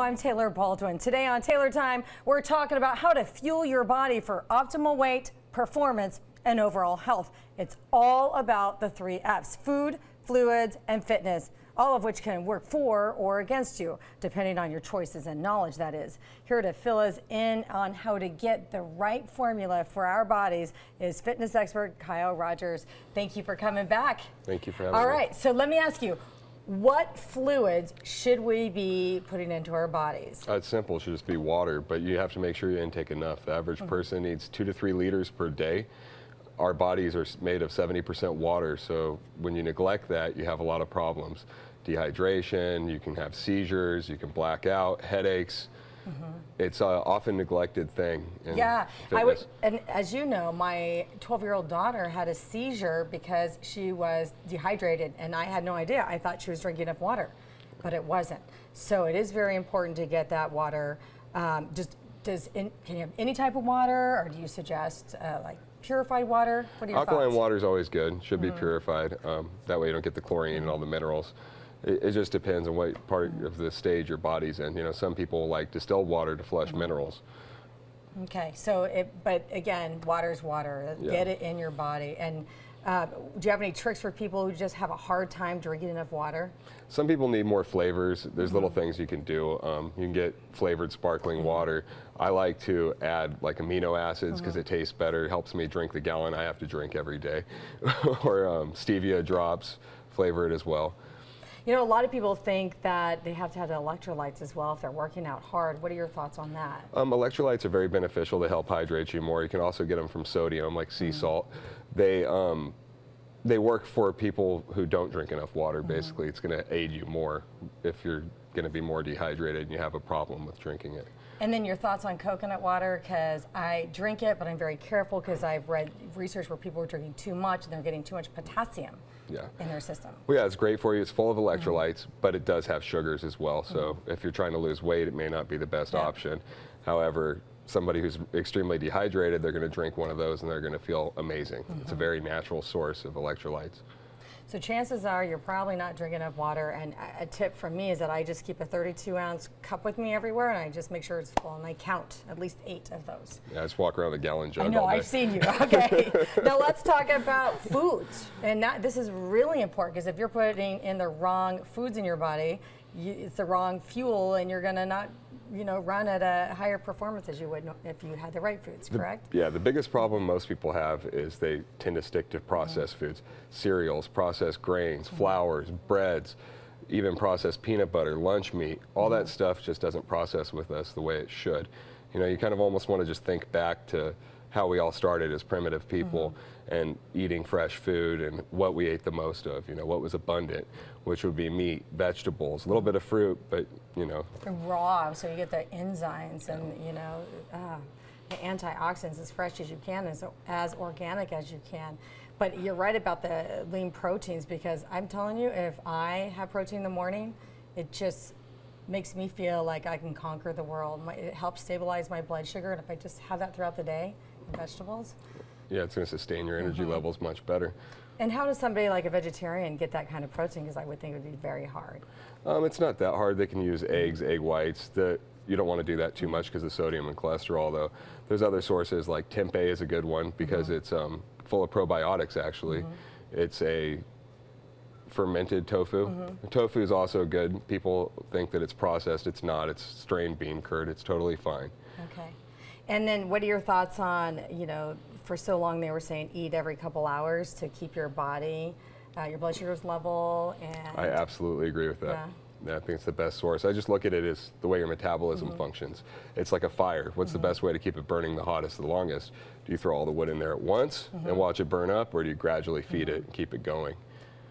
I'm Taylor Baldwin. Today on Taylor Time, we're talking about how to fuel your body for optimal weight, performance, and overall health. It's all about the 3 F's: food, fluids, and fitness, all of which can work for or against you, depending on your choices and knowledge, that is. Here to fill us in on how to get the right formula for our bodies is fitness expert Kyle Rogers. Thank you for coming back. Thank you for having me. All right, so let me ask you, what fluids should we be putting into our bodies? It's simple. It should just be water, but you have to make sure you intake enough. The average person needs 2 to 3 liters per day. Our bodies are made of 70% water, so when you neglect that, you have a lot of problems. Dehydration, you can have seizures, you can black out, headaches. It's an often neglected thing in fitness. And as you know, my 12-year-old daughter had a seizure because she was dehydrated, and I had no idea. I thought she was drinking enough water, but it wasn't. So it is very important to get that water. Can you have any type of water, or do you suggest like purified water? What are your Alkaline thoughts? water is always good. Should be purified. That way you don't get the chlorine and all the minerals. It just depends on what part of the stage your body's in. You know, some people like distilled water to flush minerals. Okay, so but again, water's water. Yeah. Get it in your body. And do you have any tricks for people who just have a hard time drinking enough water? Some people need more flavors. There's little things you can do. You can get flavored sparkling water. I like to add like amino acids because it tastes better. It helps me drink the gallon I have to drink every day. Or stevia drops, flavor it as well. You know, a lot of people think that they have to have the electrolytes as well if they're working out hard. What are your thoughts on that? Electrolytes are very beneficial to help hydrate you more. You can also get them from sodium, like sea salt. They work for people who don't drink enough water, basically. It's going to aid you more if you're going to be more dehydrated and you have a problem with drinking it. And then your thoughts on coconut water, because I drink it, but I'm very careful because I've read research where people are drinking too much and they're getting too much potassium in their system. Well, yeah, it's great for you. It's full of electrolytes, but it does have sugars as well. So if you're trying to lose weight, it may not be the best option. However, somebody who's extremely dehydrated, they're going to drink one of those and they're going to feel amazing. It's a very natural source of electrolytes. So chances are you're probably not drinking enough water, and a tip from me is that I just keep a 32-ounce cup with me everywhere, and I just make sure it's full, and I count at least 8 of those. Yeah, I just walk around with a gallon jug I know, all day. I've seen you. Okay. Now let's talk about foods. And this is really important, because if you're putting in the wrong foods in your body, it's the wrong fuel, and you're going to not run at a higher performance as you would if you had the right foods, correct? Yeah, the biggest problem most people have is they tend to stick to processed foods. Cereals, processed grains, flours, breads, even processed peanut butter, lunch meat. All that stuff just doesn't process with us the way it should. You know, you kind of almost want to just think back to how we all started as primitive people and eating fresh food and what we ate the most of, what was abundant, which would be meat, vegetables, a little bit of fruit, but, Raw, so you get the enzymes and, the antioxidants as fresh as you can, as organic as you can. But you're right about the lean proteins, because I'm telling you, if I have protein in the morning, it just makes me feel like I can conquer the world. It helps stabilize my blood sugar, and if I just have that throughout the day, vegetables. Yeah, it's going to sustain your energy levels much better. And how does somebody like a vegetarian get that kind of protein? Because I would think it would be very hard. It's not that hard. They can use eggs, egg whites. You don't want to do that too much because of sodium and cholesterol, though. There's other sources, like tempeh is a good one because it's full of probiotics, actually. It's a fermented tofu. Tofu is also good. People think that it's processed. It's not. It's strained bean curd. It's totally fine. Okay. And then what are your thoughts on, for so long they were saying eat every couple hours to keep your body, your blood sugars level, and... I absolutely agree with that. Yeah, I think it's the best source. I just look at it as the way your metabolism functions. It's like a fire. What's the best way to keep it burning the hottest, the longest? Do you throw all the wood in there at once and watch it burn up, or do you gradually feed it and keep it going?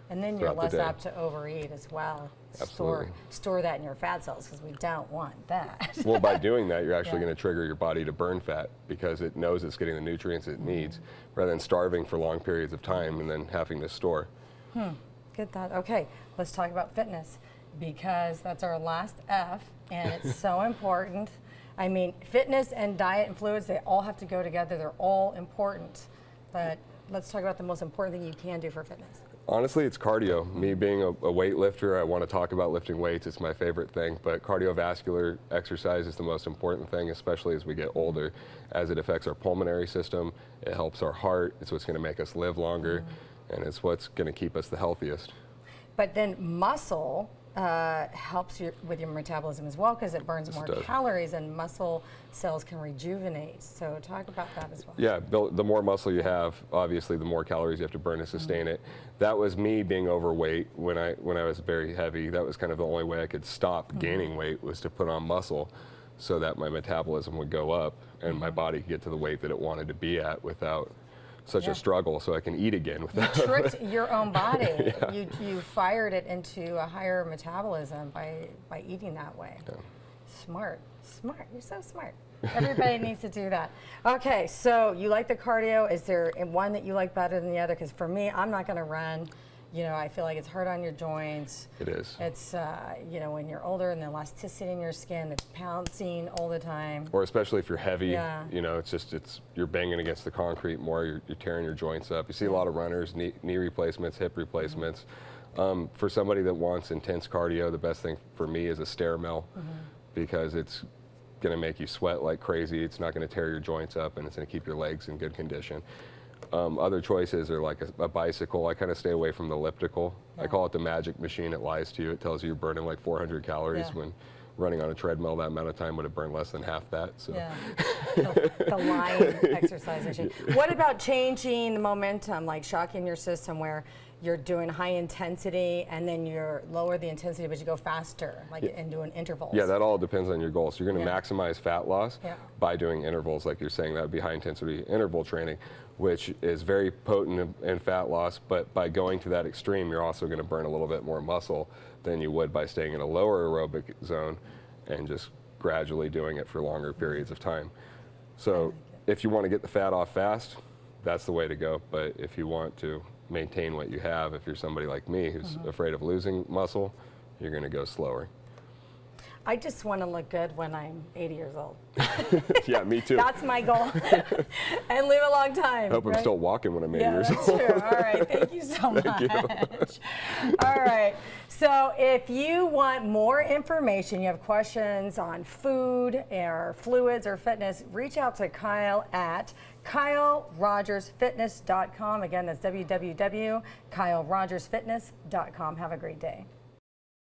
And then you're less apt to overeat as well. Absolutely. Store that in your fat cells, because we don't want that. Well, by doing that, you're actually going to trigger your body to burn fat because it knows it's getting the nutrients it needs, rather than starving for long periods of time and then having to store. Good thought. Okay, let's talk about fitness, because that's our last F, and it's so important. I mean, fitness and diet and fluids, they all have to go together. They're all important. But let's talk about the most important thing you can do for fitness. Honestly, it's cardio. Me being a weightlifter, I want to talk about lifting weights. It's my favorite thing, but cardiovascular exercise is the most important thing, especially as we get older, as it affects our pulmonary system. It helps our heart. It's what's going to make us live longer, and it's what's going to keep us the healthiest. But then muscle helps you with your metabolism as well, because it burns more calories, and muscle cells can rejuvenate. So talk about that as well. Yeah, the more muscle you have, obviously the more calories you have to burn to sustain it. That was me being overweight when I was very heavy. That was kind of the only way I could stop gaining weight, was to put on muscle so that my metabolism would go up and my body could get to the weight that it wanted to be at without such a struggle, so I can eat again without. You tricked your own body. You fired it into a higher metabolism by eating that way. Yeah. Smart. You're so smart. Everybody needs to do that. Okay, so you like the cardio. Is there one that you like better than the other? Because for me, I'm not going to run. You know, I feel like it's hard on your joints. It is. It's, you know, when you're older and the elasticity in your skin, it's pouncing all the time. Or especially if you're heavy, you know, you're banging against the concrete more, you're tearing your joints up. You see a lot of runners, knee replacements, hip replacements. For somebody that wants intense cardio, the best thing for me is a stair mill, because it's going to make you sweat like crazy. It's not going to tear your joints up, and it's going to keep your legs in good condition. Other choices are like a bicycle. I kind of stay away from the elliptical. I call it the magic machine. It lies to you. It tells you you're burning like 400 calories when running on a treadmill that amount of time would have burned less than half that. So. Yeah, the lying exercise machine. What about changing the momentum, like shocking your system where you're doing high intensity and then you're lower the intensity but you go faster, like and doing intervals? Yeah, that all depends on your goals. So you're going to maximize fat loss by doing intervals, like you're saying. That would be high intensity interval training, which is very potent in fat loss, but by going to that extreme, you're also going to burn a little bit more muscle than you would by staying in a lower aerobic zone and just gradually doing it for longer periods of time. So if you want to get the fat off fast, that's the way to go. But if you want to maintain what you have, if you're somebody like me who's afraid of losing muscle, you're going to go slower. I just want to look good when I'm 80 years old. Yeah, me too. That's my goal. And live a long time. I hope I'm still walking when I'm 80 years that's old. True. All right. Thank you so much. All right. So if you want more information, you have questions on food or fluids or fitness, reach out to Kyle at KyleRogersFitness.com. Again, that's www.KyleRogersFitness.com. Have a great day.